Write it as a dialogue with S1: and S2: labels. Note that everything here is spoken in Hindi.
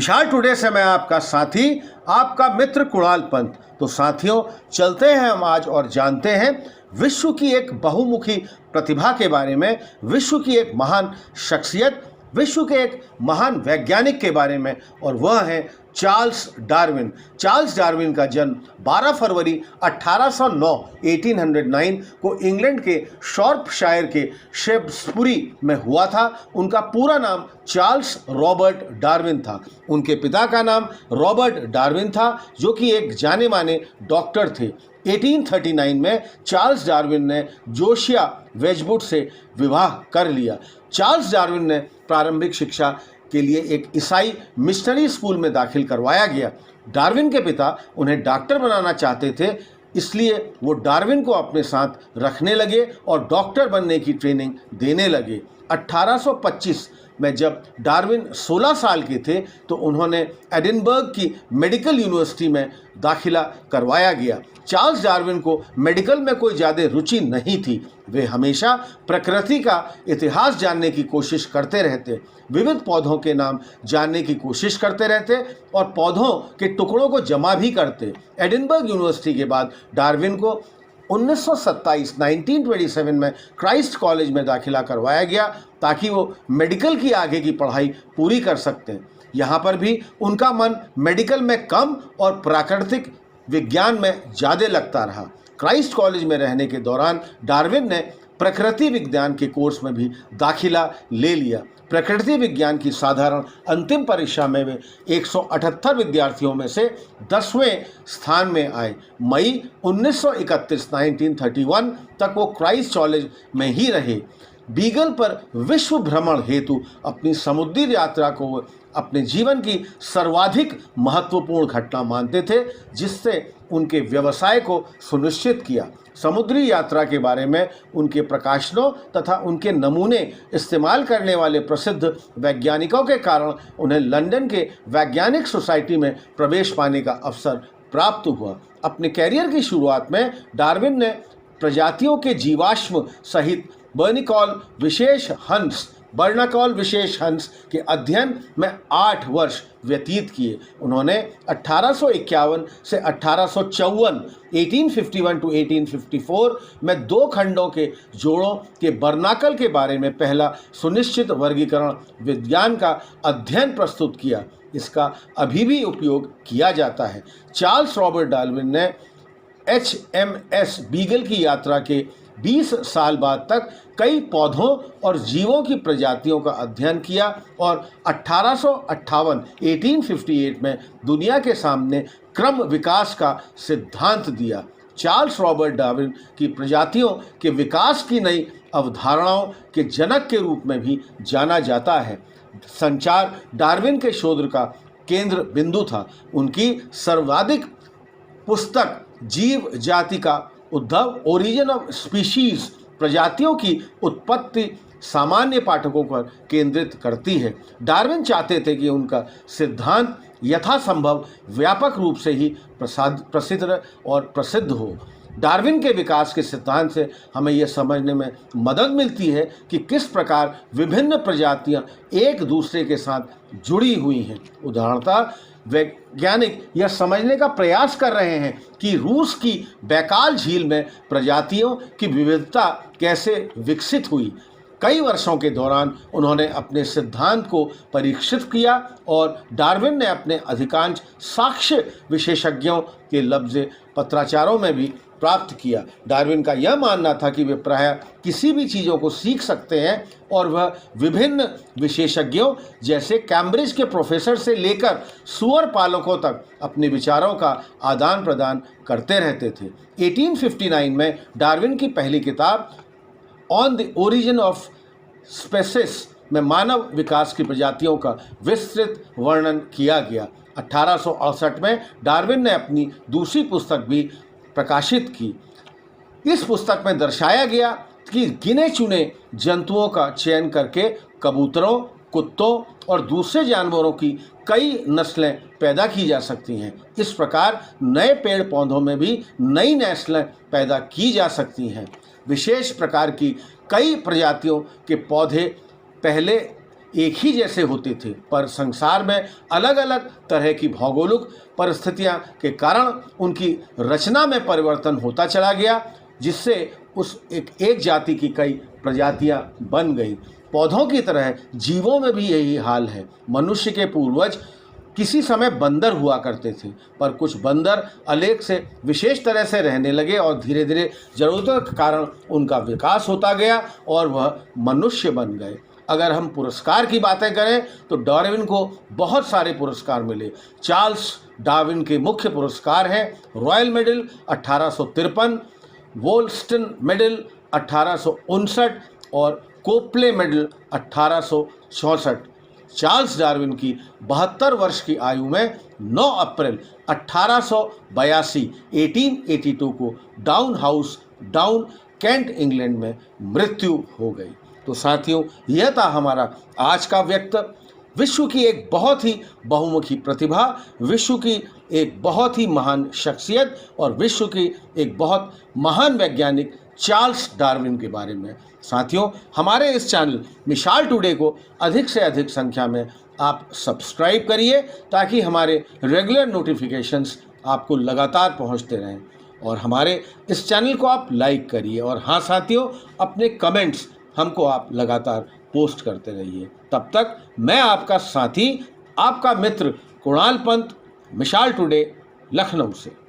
S1: विशाल टुडे से मैं आपका साथी, आपका मित्र कुणाल पंत। तो साथियों, चलते हैं हम आज और जानते हैं विश्व की एक बहुमुखी प्रतिभा के बारे में, विश्व की एक महान शख्सियत, विश्व के एक महान वैज्ञानिक के बारे में, और वह है चार्ल्स डार्विन। चार्ल्स डार्विन का जन्म 12 फरवरी 1809 को इंग्लैंड के शॉर्पशायर के शेप्सबुरी में हुआ था। उनका पूरा नाम चार्ल्स रॉबर्ट डार्विन था। उनके पिता का नाम रॉबर्ट डार्विन था, जो कि एक जाने माने डॉक्टर थे। 1839 में चार्ल्स डार्विन ने जोशिया वेजवुड से विवाह कर लिया। चार्ल्स डार्विन ने प्रारंभिक शिक्षा के लिए एक ईसाई मिशनरी स्कूल में दाखिल करवाया गया। डार्विन के पिता उन्हें डॉक्टर बनाना चाहते थे, इसलिए वो डार्विन को अपने साथ रखने लगे और डॉक्टर बनने की ट्रेनिंग देने लगे। 1825 में जब डार्विन 16 साल के थे तो उन्होंने एडिनबर्ग की मेडिकल यूनिवर्सिटी में दाखिला करवाया गया। चार्ल्स डार्विन को मेडिकल में कोई ज़्यादा रुचि नहीं थी। वे हमेशा प्रकृति का इतिहास जानने की कोशिश करते रहते, विविध पौधों के नाम जानने की कोशिश करते रहते और पौधों के टुकड़ों को जमा भी करते। एडिनबर्ग यूनिवर्सिटी के बाद डार्विन को 1927 में क्राइस्ट कॉलेज में दाखिला करवाया गया ताकि वो मेडिकल की आगे की पढ़ाई पूरी कर सकते हैं। यहाँ पर भी उनका मन मेडिकल में कम और प्राकृतिक विज्ञान में ज़्यादा लगता रहा। क्राइस्ट कॉलेज में रहने के दौरान डार्विन ने प्रकृति विज्ञान के कोर्स में भी दाखिला ले लिया। प्रकृति विज्ञान की साधारण अंतिम परीक्षा में वे 178 विद्यार्थियों में से 10वें स्थान में आए। मई 1931 तक वो क्राइस्ट कॉलेज में ही रहे। बीगल पर विश्व भ्रमण हेतु अपनी समुद्री यात्रा को वो अपने जीवन की सर्वाधिक महत्वपूर्ण घटना मानते थे, जिससे उनके व्यवसाय को सुनिश्चित किया। समुद्री यात्रा के बारे में उनके प्रकाशनों तथा उनके नमूने इस्तेमाल करने वाले प्रसिद्ध वैज्ञानिकों के कारण उन्हें लंदन के वैज्ञानिक सोसाइटी में प्रवेश पाने का अवसर प्राप्त हुआ। अपने कैरियर की शुरुआत में डार्विन ने प्रजातियों के जीवाश्म सहित बर्नाकॉल विशेष हंस के अध्ययन में 8 वर्ष व्यतीत किए। उन्होंने 1851 से 1854 1854 में 2 खंडों के जोड़ों के बर्नाकल के बारे में पहला सुनिश्चित वर्गीकरण विज्ञान का अध्ययन प्रस्तुत किया। इसका अभी भी उपयोग किया जाता है। चार्ल्स रॉबर्ट डार्विन ने HMS बीगल की यात्रा के 20 साल बाद तक कई पौधों और जीवों की प्रजातियों का अध्ययन किया और 1858 में दुनिया के सामने क्रम विकास का सिद्धांत दिया। चार्ल्स रॉबर्ट डार्विन की प्रजातियों के विकास की नई अवधारणाओं के जनक के रूप में भी जाना जाता है। संचार डार्विन के शोध का केंद्र बिंदु था। उनकी सर्वाधिक पुस्तक जीव जाति का उद्भव, ओरिजिन ऑफ स्पीशीज, प्रजातियों की उत्पत्ति, सामान्य पाठकों पर केंद्रित करती है। डार्विन चाहते थे कि उनका सिद्धांत यथासंभव व्यापक रूप से ही प्रसिद्ध और प्रसिद्ध हो। डार्विन के विकास के सिद्धांत से हमें यह समझने में मदद मिलती है कि किस प्रकार विभिन्न प्रजातियां एक दूसरे के साथ जुड़ी हुई हैं। उदाहरणतः वैज्ञानिक यह समझने का प्रयास कर रहे हैं कि रूस की बैकाल झील में प्रजातियों की विविधता कैसे विकसित हुई। कई वर्षों के दौरान उन्होंने अपने सिद्धांत को परीक्षित किया और डार्विन ने अपने अधिकांश साक्ष्य विशेषज्ञों के लफ्ज़ पत्राचारों में भी प्राप्त किया। डार्विन का यह मानना था कि वे प्रायः किसी भी चीज़ों को सीख सकते हैं और वह विभिन्न विशेषज्ञों जैसे कैम्ब्रिज के प्रोफेसर से लेकर सूअर पालकों तक अपने विचारों का आदान प्रदान करते रहते थे। 1859 में डार्विन की पहली किताब On the Origin of Species में मानव विकास की प्रजातियों का विस्तृत वर्णन किया गया। 1868 में डार्विन ने अपनी दूसरी पुस्तक भी प्रकाशित की। इस पुस्तक में दर्शाया गया कि गिने चुने जंतुओं का चयन करके कबूतरों, कुत्तों और दूसरे जानवरों की कई नस्लें पैदा की जा सकती हैं। इस प्रकार नए पेड़ पौधों में भी नई नस्लें पैदा की जा सकती हैं। विशेष प्रकार की कई प्रजातियों के पौधे पहले एक ही जैसे होते थे, पर संसार में अलग अलग तरह की भौगोलिक परिस्थितियां के कारण उनकी रचना में परिवर्तन होता चला गया, जिससे उस एक जाति की कई प्रजातियां बन गई। पौधों की तरह जीवों में भी यही हाल है। मनुष्य के पूर्वज किसी समय बंदर हुआ करते थे, पर कुछ बंदर अलेख से विशेष तरह से रहने लगे और धीरे धीरे जरूरतों के कारण उनका विकास होता गया और वह मनुष्य बन गए। अगर हम पुरस्कार की बातें करें तो डार्विन को बहुत सारे पुरस्कार मिले। चार्ल्स डार्विन के मुख्य पुरस्कार हैं रॉयल मेडल 1853, वोल्स्टन मेडल 1859 और कोप्ले मेडल 1864। चार्ल्स डार्विन की 72 वर्ष की आयु में 9 अप्रैल 1882 को Down House, Down, Kent, England में मृत्यु हो गई। तो साथियों, यह था हमारा आज का व्यक्तित्व। विश्व की एक बहुत ही बहुमुखी प्रतिभा, विश्व की एक बहुत ही महान शख्सियत और विश्व की एक बहुत महान वैज्ञानिक चार्ल्स डार्विन के बारे में। साथियों, हमारे इस चैनल मिसाल टुडे को अधिक से अधिक संख्या में आप सब्सक्राइब करिए, ताकि हमारे रेगुलर नोटिफिकेशंस आपको लगातार पहुंचते रहें। और हमारे इस चैनल को आप लाइक करिए। और हाँ साथियों, अपने कमेंट्स हमको आप लगातार पोस्ट करते रहिए। तब तक मैं आपका साथी, आपका मित्र कुणाल पंत, मिसाल टुडे, लखनऊ से।